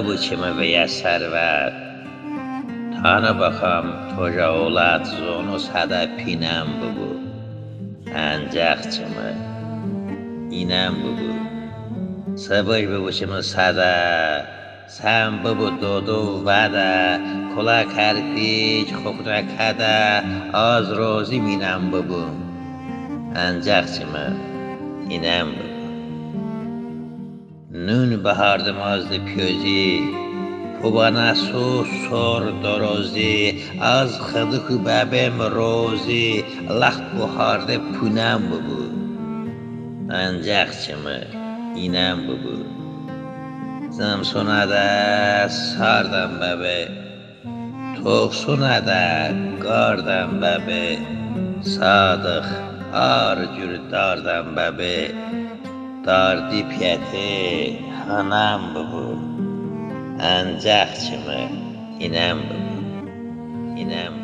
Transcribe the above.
bu kimi veya servet. Tanı bakam toca olat zonu sada pinem bu. Ancak kimi inem bu. Sabır bu kimi sada. Sen bu dodu vada. Kula kerpiç kokuna kada. Az rozi minem bu. Ancak kimi inem bu. Nün bahardım azdı pözü. Bana sor dorozi az خدک ببم روزی لخت بخارده پونم ببو انجاق چمه اینم ببو زم سنده ساردم ببه توق سنده گاردم ببه صادق هر جور داردم ببه داردی پیته هنم ببو Ancak çımı inem bu, inem.